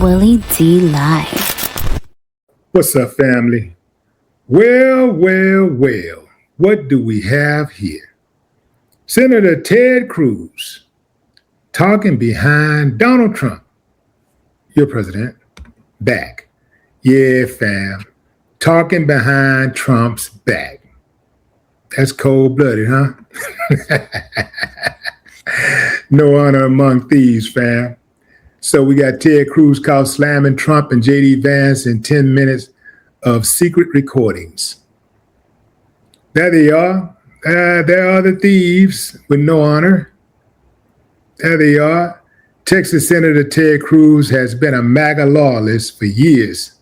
Willie D. Live. What's up, family? Well, what do we have here? Senator Ted Cruz talking behind Donald Trump, your president, back. Yeah, fam, talking behind Trump's back. That's cold-blooded, huh? No honor among thieves, fam. So we got Ted Cruz caught slamming Trump and JD Vance in 10 minutes of secret recordings. There they are. There are the thieves with no honor. There they are. Texas Senator Ted Cruz has been a MAGA loyalist for years,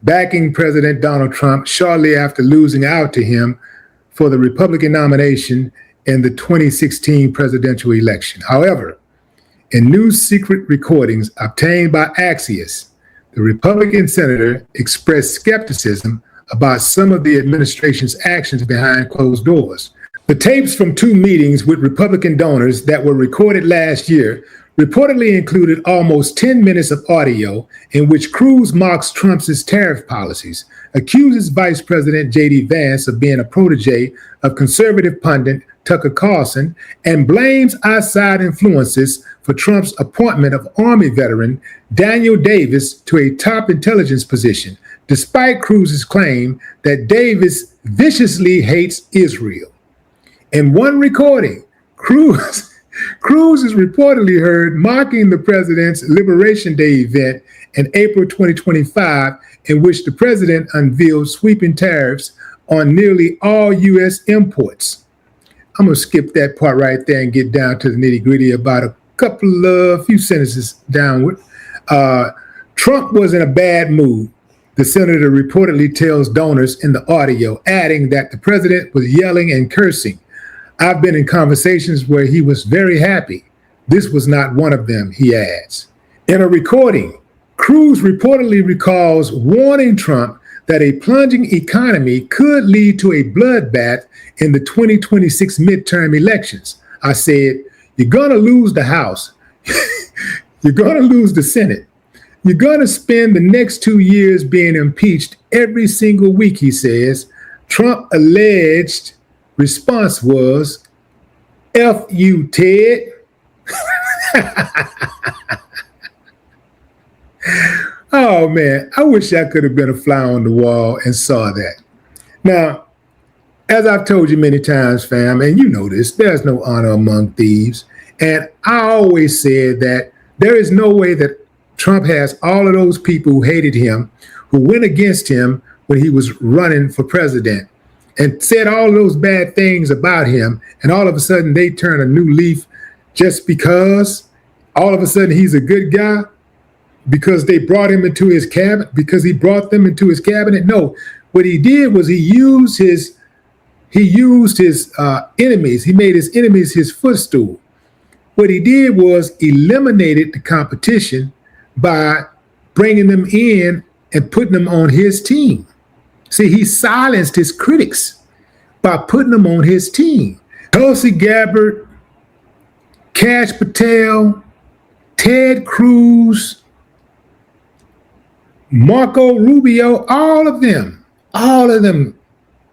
backing President Donald Trump shortly after losing out to him for the Republican nomination in the 2016 presidential election. However, in new secret recordings obtained by Axios, the Republican senator expressed skepticism about some of the administration's actions behind closed doors. The tapes from two meetings with Republican donors that were recorded last year reportedly included almost 10 minutes of audio in which Cruz mocks Trump's tariff policies, accuses Vice President JD Vance of being a protege of conservative pundit Tucker Carlson, and blames outside influences for Trump's appointment of Army veteran Daniel Davis to a top intelligence position, despite Cruz's claim that Davis viciously hates Israel. In one recording, Cruz is reportedly heard mocking the president's Liberation Day event in April 2025, in which the president unveiled sweeping tariffs on nearly all U.S. imports. I'm going to skip that part right there and get down to the nitty-gritty about a few sentences downward. Trump was in a bad mood, the senator reportedly tells donors in the audio, adding that the president was yelling and cursing. I've been in conversations where he was very happy. This was not one of them, he adds. In a recording, Cruz reportedly recalls warning Trump that a plunging economy could lead to a bloodbath in the 2026 midterm elections. I said, you're going to lose the House. You're going to lose the Senate. You're going to spend the next 2 years being impeached every single week, he says. Trump alleged response was, F you, Ted. Oh, man, I wish I could have been a fly on the wall and saw that. Now, as I've told you many times, fam, and you know this, there's no honor among thieves. And I always said that there is no way that Trump has all of those people who hated him, who went against him when he was running for president and said all of those bad things about him, and all of a sudden they turn a new leaf just because all of a sudden he's a good guy. Because they brought him into his cabinet, because he brought them into his cabinet. No, what he did was he used his enemies. He made his enemies his footstool. What he did was eliminated the competition by bringing them in and putting them on his team. See, he silenced his critics by putting them on his team. Tulsi Gabbard, Kash Patel, Ted Cruz, Marco Rubio, all of them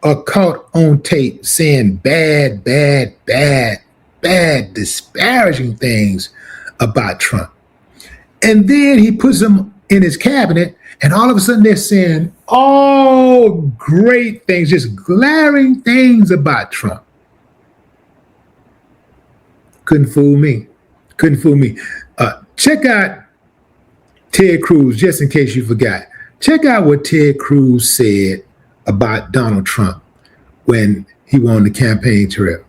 are caught on tape saying bad, disparaging things about Trump. And then he puts them in his cabinet, and all of a sudden they're saying all great things, just glaring things about Trump. Couldn't fool me. Check out Ted Cruz, just in case you forgot. Check out what Ted Cruz said about Donald Trump when he won the campaign trail.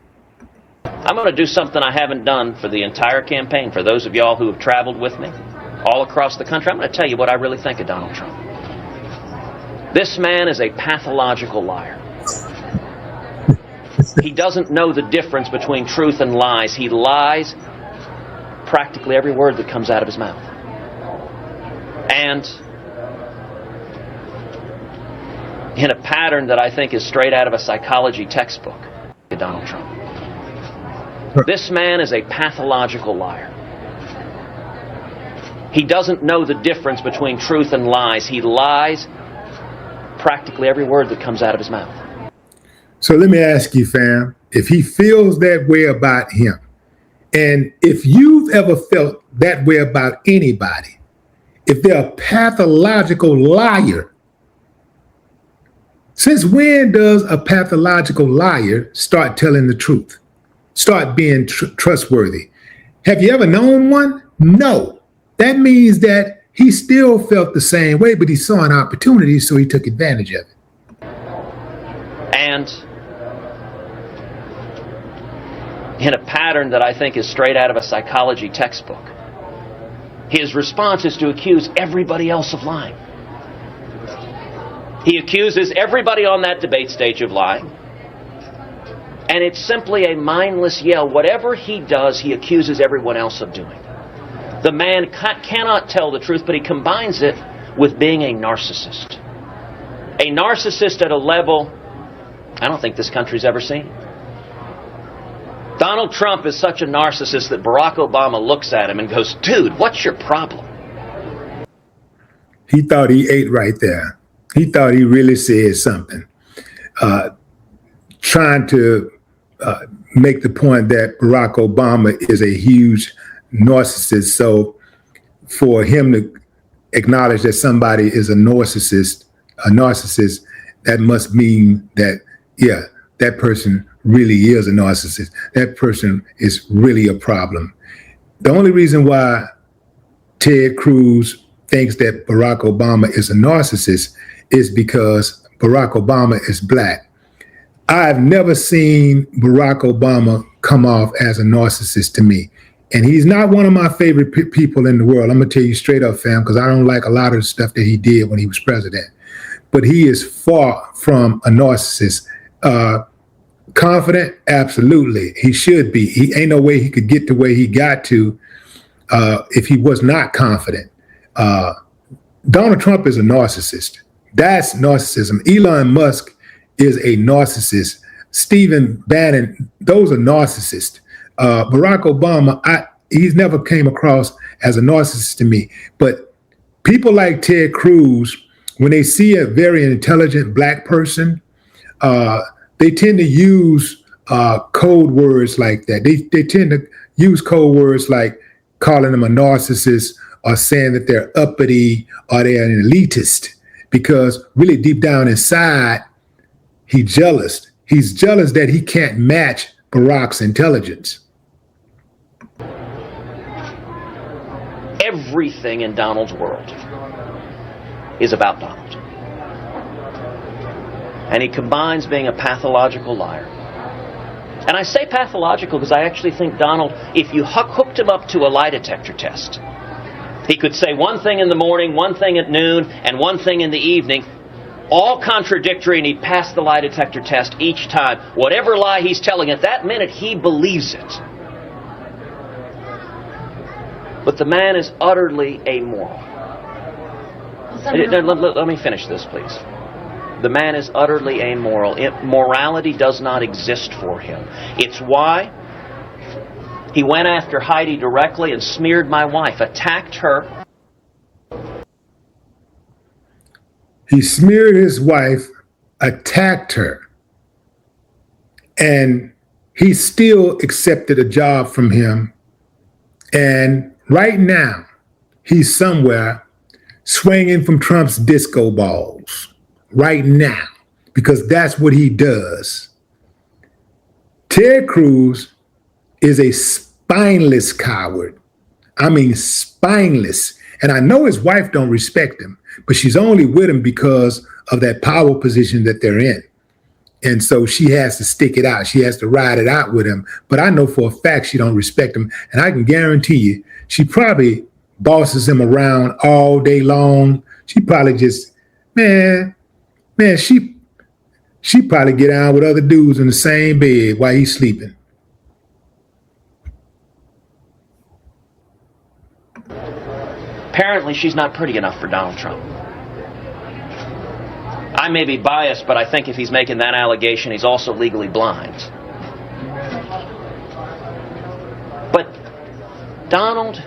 I'm going to do something I haven't done for the entire campaign. For those of y'all who have traveled with me all across the country, I'm going to tell you what I really think of Donald Trump. This man is a pathological liar. He doesn't know the difference between truth and lies. He lies practically every word that comes out of his mouth. And in a pattern that I think is straight out of a psychology textbook, Donald Trump. This man is a pathological liar. He doesn't know the difference between truth and lies. He lies practically every word that comes out of his mouth. So let me ask you, fam, if he feels that way about him, and if you've ever felt that way about anybody, if they're a pathological liar, since when does a pathological liar start telling the truth, start being trustworthy? Have you ever known one? No. That means that he still felt the same way, but he saw an opportunity, so he took advantage of it. And in a pattern that I think is straight out of a psychology textbook, his response is to accuse everybody else of lying. He accuses everybody on that debate stage of lying. And it's simply a mindless yell. Whatever he does, he accuses everyone else of doing. The man cannot tell the truth, but he combines it with being a narcissist. A narcissist at a level I don't think this country's ever seen. Donald Trump is such a narcissist that Barack Obama looks at him and goes, "Dude, what's your problem?" He thought he ate right there. He thought he really said something. Trying to make the point that Barack Obama is a huge narcissist. So for him to acknowledge that somebody is a narcissist, that must mean that, yeah, that person really is a narcissist. That person is really a problem. The only reason why Ted Cruz thinks that Barack Obama is a narcissist is because Barack Obama is black. I've never seen Barack Obama come off as a narcissist to me. And he's not one of my favorite people in the world. I'm going to tell you straight up, fam, because I don't like a lot of the stuff that he did when he was president. But he is far from a narcissist. Confident? Absolutely. He should be. He ain't no way he could get to where he got to if he was not confident. Donald Trump is a narcissist. That's narcissism. Elon Musk is a narcissist. Stephen Bannon, those are narcissists. Barack Obama, he's never came across as a narcissist to me. But people like Ted Cruz, when they see a very intelligent black person, they tend to use code words like that. They tend to use code words like calling them a narcissist or saying that they're uppity or they're an elitist, because really deep down inside, he's jealous. He's jealous that he can't match Barack's intelligence. Everything in Donald's world is about Donald. And he combines being a pathological liar. And I say pathological because I actually think Donald, if you hooked him up to a lie detector test, he could say one thing in the morning, one thing at noon, and one thing in the evening, all contradictory, and he'd pass the lie detector test each time. Whatever lie he's telling at that minute, he believes it. But the man is utterly amoral. Let me finish this, please. The man is utterly amoral. Morality does not exist for him. It's why he went after Heidi directly and smeared my wife, attacked her. He smeared his wife, attacked her, and he still accepted a job from him. And right now, he's somewhere swinging from Trump's disco balls. Right now, because that's what he does. Ted Cruz is a spineless coward. I mean, spineless. And I know his wife don't respect him, but she's only with him because of that power position that they're in. And so she has to stick it out. She has to ride it out with him. But I know for a fact she don't respect him. And I can guarantee you, she probably bosses him around all day long. She probably just, man, she probably get down with other dudes in the same bed while he's sleeping. Apparently, she's not pretty enough for Donald Trump. I may be biased, but I think if he's making that allegation, he's also legally blind. But Donald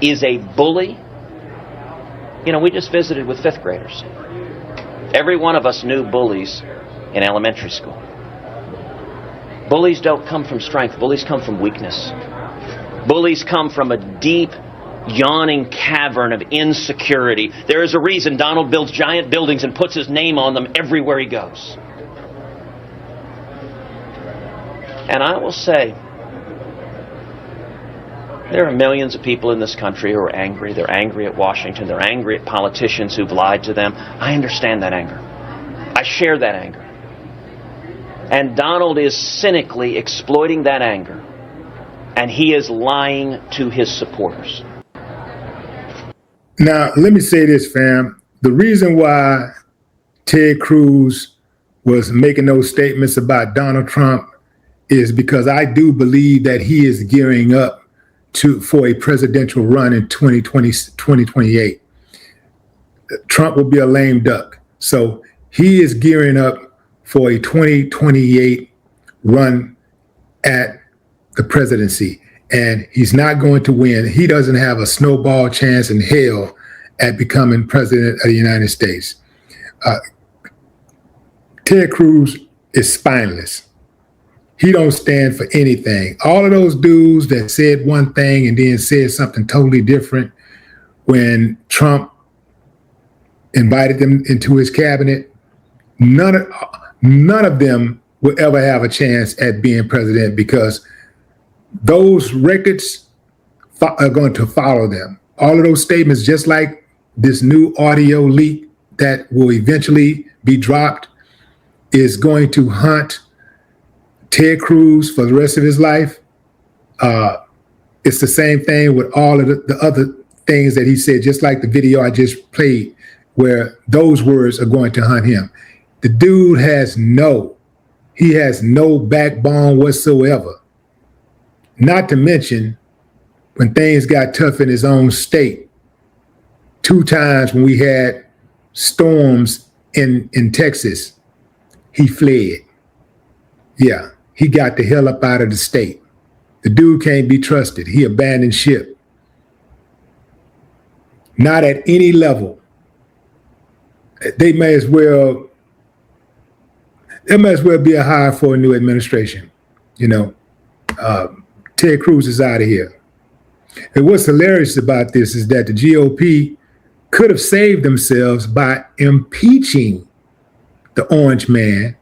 is a bully. You know, we just visited with fifth graders. Every one of us knew bullies in elementary school. Bullies don't come from strength. Bullies come from weakness. Bullies come from a deep, yawning cavern of insecurity. There is a reason Donald builds giant buildings and puts his name on them everywhere he goes. And I will say, there are millions of people in this country who are angry. They're angry at Washington. They're angry at politicians who've lied to them. I understand that anger. I share that anger. And Donald is cynically exploiting that anger. And he is lying to his supporters. Now, let me say this, fam. The reason why Ted Cruz was making those statements about Donald Trump is because I do believe that he is gearing up for a presidential run in 2028. Trump will be a lame duck. So he is gearing up for a 2028 run at the presidency. And he's not going to win. He doesn't have a snowball chance in hell at becoming president of the United States. Ted Cruz is spineless. He don't stand for anything. All of those dudes that said one thing and then said something totally different when Trump invited them into his cabinet, none of them will ever have a chance at being president because those records are going to follow them. All of those statements, just like this new audio leak that will eventually be dropped, is going to haunt Ted Cruz for the rest of his life. It's the same thing with all of the other things that he said, just like the video I just played, where those words are going to haunt him. The dude has no backbone whatsoever. Not to mention, when things got tough in his own state, 2 times when we had storms in Texas, he fled. Yeah. He got the hell up out of the state. The dude can't be trusted. He abandoned ship. Not at any level. They may as well be a hire for a new administration. You know, Ted Cruz is out of here. And what's hilarious about this is that the GOP could have saved themselves by impeaching the orange man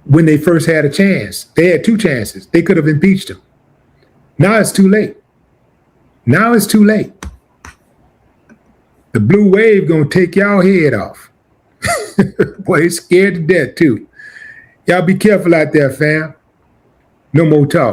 when they first had a chance. They had 2 chances. They could have impeached him. Now it's too late. Now it's too late. The blue wave gonna take y'all head off. Boy, he's scared to death too. Y'all be careful out there, fam. No more talk.